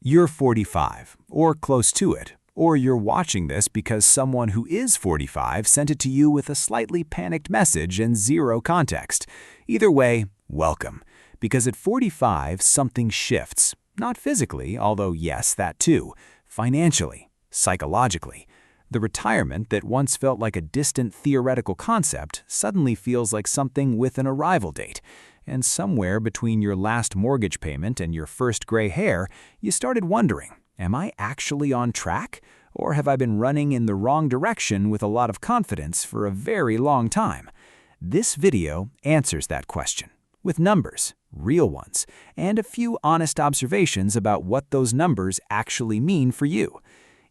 You're 45, or close to it, or you're watching this because someone who is 45 sent it to you with a slightly panicked message and zero context. Either way, welcome. Because at 45, something shifts. Not physically, although yes, that too. Financially, psychologically. The retirement that once felt like a distant theoretical concept suddenly feels like something with an arrival date. And somewhere between your last mortgage payment and your first gray hair, you started wondering, am I actually on track? Or have I been running in the wrong direction with a lot of confidence for a very long time? This video answers that question, with numbers, real ones, and a few honest observations about what those numbers actually mean for you.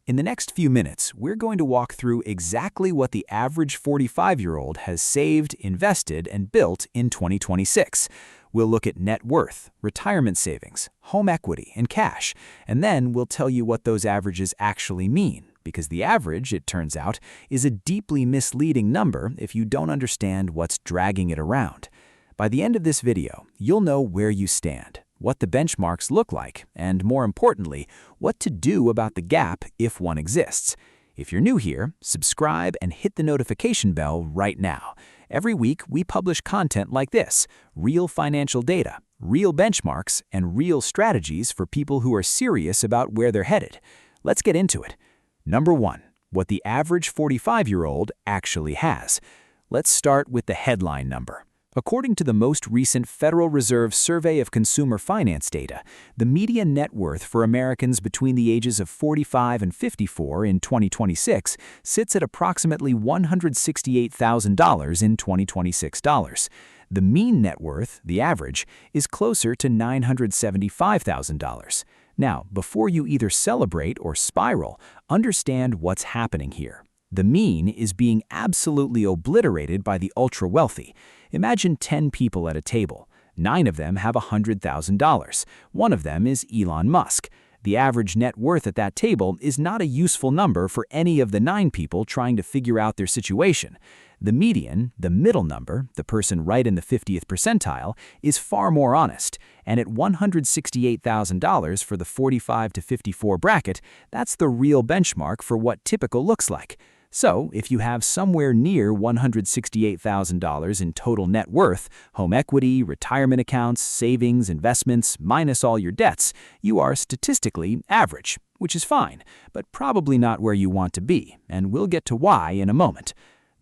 In the next few minutes, we're going to walk through exactly what the average 45-year-old has saved, invested, and built in 2026. We'll look at net worth, retirement savings, home equity, and cash, and then we'll tell you what those averages actually mean, because the average, it turns out, is a deeply misleading number if you don't understand what's dragging it around. By the end of this video, you'll know where you stand, what the benchmarks look like, and more importantly, what to do about the gap if one exists. If you're new here, subscribe and hit the notification bell right now. Every week, we publish content like this: real financial data, real benchmarks, and real strategies for people who are serious about where they're headed. Let's get into it. Number 1, what the average 45-year-old actually has. Let's start with the headline number. According to the most recent Federal Reserve Survey of Consumer Finance data, the median net worth for Americans between the ages of 45 and 54 in 2026 sits at approximately $168,000 in 2026 dollars. The mean net worth, the average, is closer to $975,000. Now, before you either celebrate or spiral, understand what's happening here. The mean is being absolutely obliterated by the ultra-wealthy. Imagine 10 people at a table. 9 of them have $100,000. One of them is Elon Musk. The average net worth at that table is not a useful number for any of the 9 people trying to figure out their situation. The median, the middle number, the person right in the 50th percentile, is far more honest. And at $168,000 for the 45 to 54 bracket, that's the real benchmark for what typical looks like. So, if you have somewhere near $168,000 in total net worth, home equity, retirement accounts, savings, investments, minus all your debts, you are statistically average, which is fine, but probably not where you want to be, and we'll get to why in a moment.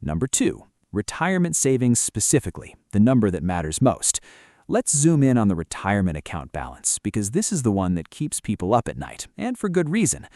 Number 2, retirement savings specifically, the number that matters most. Let's zoom in on the retirement account balance, because this is the one that keeps people up at night, and for good reason.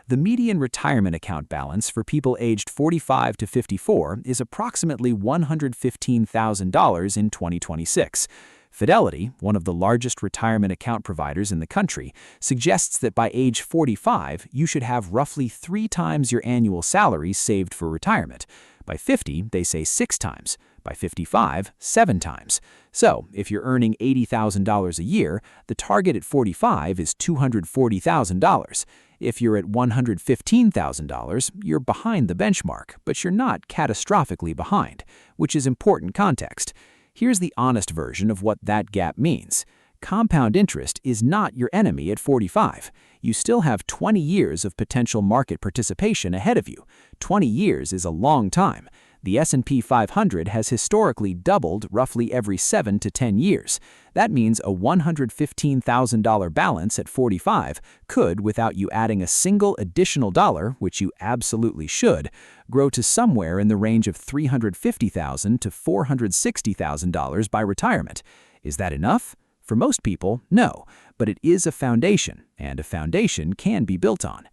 The median retirement account balance for people aged 45 to 54 is approximately $115,000 in 2026. Fidelity, one of the largest retirement account providers in the country, suggests that by age 45, you should have roughly 3 times your annual salary saved for retirement. By 50, they say 6 times. By 55, 7 times. So, if you're earning $80,000 a year, the target at 45 is $240,000. If you're at $115,000, you're behind the benchmark, but you're not catastrophically behind, which is important context. Here's the honest version of what that gap means. Compound interest is not your enemy at 45. You still have 20 years of potential market participation ahead of you. 20 years is a long time. The S&P 500 has historically doubled roughly every 7 to 10 years. That means a $115,000 balance at 45 could, without you adding a single additional dollar, which you absolutely should, grow to somewhere in the range of $350,000 to $460,000 by retirement. Is that enough? For most people, no, but it is a foundation, and a foundation can be built on.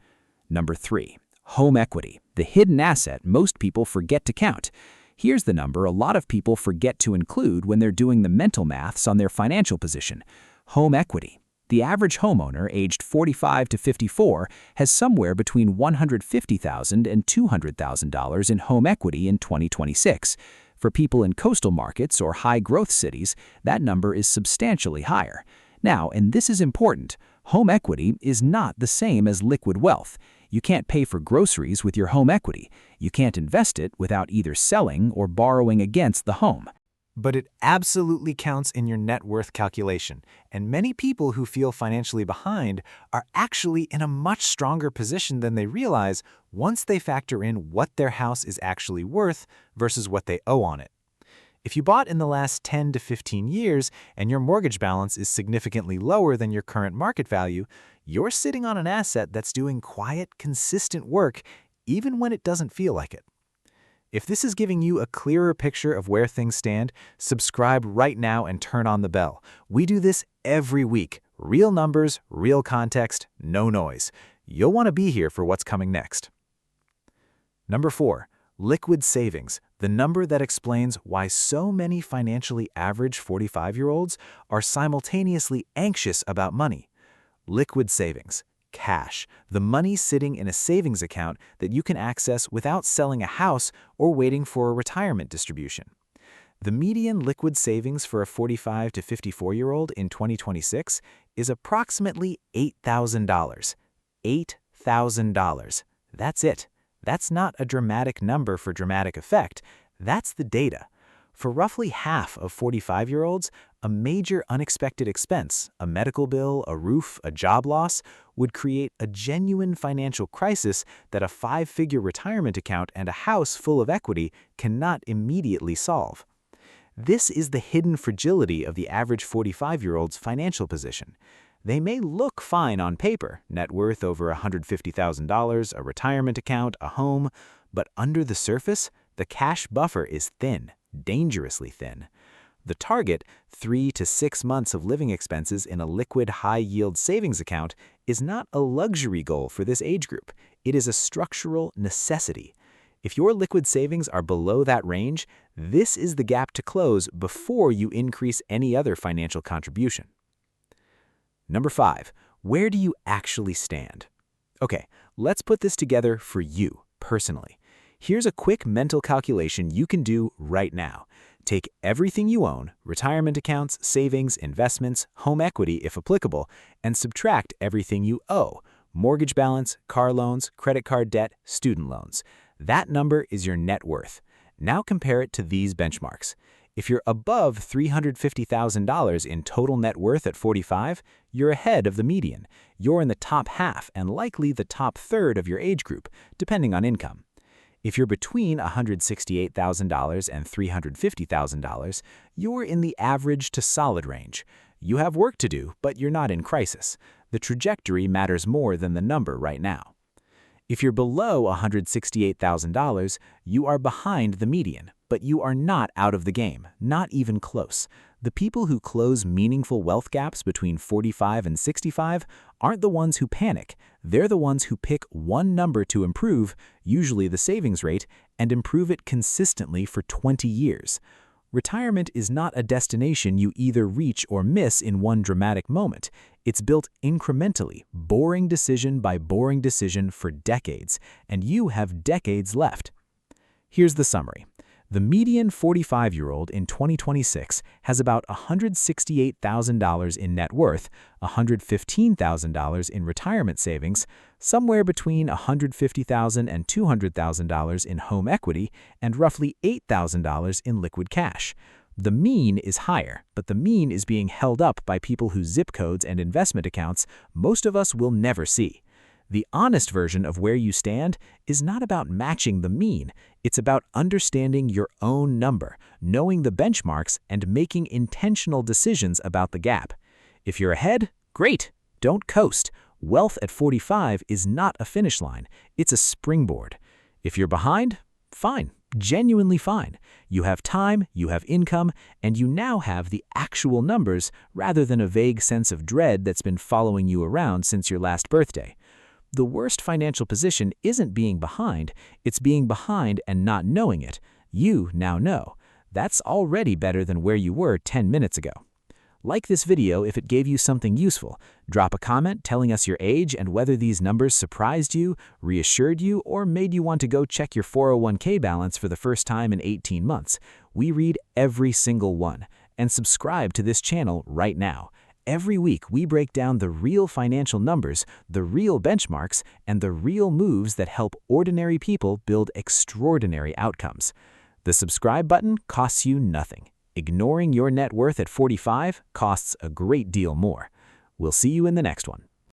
Number 3. Home equity, the hidden asset most people forget to count. Here's the number a lot of people forget to include when they're doing the mental maths on their financial position. Home equity. The average homeowner aged 45 to 54 has somewhere between $150,000 and $200,000 in home equity in 2026. For people in coastal markets or high-growth cities, that number is substantially higher. Now, and this is important, home equity is not the same as liquid wealth. You can't pay for groceries with your home equity. You can't invest it without either selling or borrowing against the home. But it absolutely counts in your net worth calculation, and many people who feel financially behind are actually in a much stronger position than they realize once they factor in what their house is actually worth versus what they owe on it. If you bought in the last 10 to 15 years and your mortgage balance is significantly lower than your current market value, you're sitting on an asset that's doing quiet, consistent work even when it doesn't feel like it. If this is giving you a clearer picture of where things stand, subscribe right now and turn on the bell. We do this every week. Real numbers, real context, no noise. You'll want to be here for what's coming next. Number 4. Liquid savings, the number that explains why so many financially average 45-year-olds are simultaneously anxious about money. Liquid savings. Cash, the money sitting in a savings account that you can access without selling a house or waiting for a retirement distribution. The median liquid savings for a 45 to 54-year-old in 2026 is approximately $8,000. $8,000. That's it. That's not a dramatic number for dramatic effect. That's the data. For roughly half of 45-year-olds, a major unexpected expense, a medical bill, a roof, a job loss, would create a genuine financial crisis that a 5-figure retirement account and a house full of equity cannot immediately solve. This is the hidden fragility of the average 45-year-old's financial position. They may look fine on paper, net worth over $150,000, a retirement account, a home, but under the surface, the cash buffer is thin. Dangerously thin. The target, 3 to 6 months of living expenses in a liquid high-yield savings account, is not a luxury goal for this age group. It is a structural necessity. If your liquid savings are below that range, this is the gap to close before you increase any other financial contribution. Number 5. Where do you actually stand? Okay, let's put this together for you, personally. Here's a quick mental calculation you can do right now. Take everything you own, retirement accounts, savings, investments, home equity if applicable, and subtract everything you owe, mortgage balance, car loans, credit card debt, student loans. That number is your net worth. Now compare it to these benchmarks. If you're above $350,000 in total net worth at 45, you're ahead of the median. You're in the top half and likely the top third of your age group, depending on income. If you're between $168,000 and $350,000, you're in the average to solid range. You have work to do, but you're not in crisis. The trajectory matters more than the number right now. If you're below $168,000, you are behind the median, but you are not out of the game, not even close. The people who close meaningful wealth gaps between 45 and 65 aren't the ones who panic. They're the ones who pick one number to improve, usually the savings rate, and improve it consistently for 20 years. Retirement is not a destination you either reach or miss in one dramatic moment. It's built incrementally, boring decision by boring decision for decades, and you have decades left. Here's the summary. The median 45-year-old in 2026 has about $168,000 in net worth, $115,000 in retirement savings, somewhere between $150,000 and $200,000 in home equity, and roughly $8,000 in liquid cash. The mean is higher, but the mean is being held up by people whose zip codes and investment accounts most of us will never see. The honest version of where you stand is not about matching the mean. It's about understanding your own number, knowing the benchmarks, and making intentional decisions about the gap. If you're ahead, great. Don't coast. Wealth at 45 is not a finish line. It's a springboard. If you're behind, fine. Genuinely fine. You have time, you have income, and you now have the actual numbers rather than a vague sense of dread that's been following you around since your last birthday. The worst financial position isn't being behind, it's being behind and not knowing it. You now know. That's already better than where you were 10 minutes ago. Like this video if it gave you something useful. Drop a comment telling us your age and whether these numbers surprised you, reassured you, or made you want to go check your 401k balance for the first time in 18 months. We read every single one. And subscribe to this channel right now. Every week, we break down the real financial numbers, the real benchmarks, and the real moves that help ordinary people build extraordinary outcomes. The subscribe button costs you nothing. Ignoring your net worth at 45 costs a great deal more. We'll see you in the next one.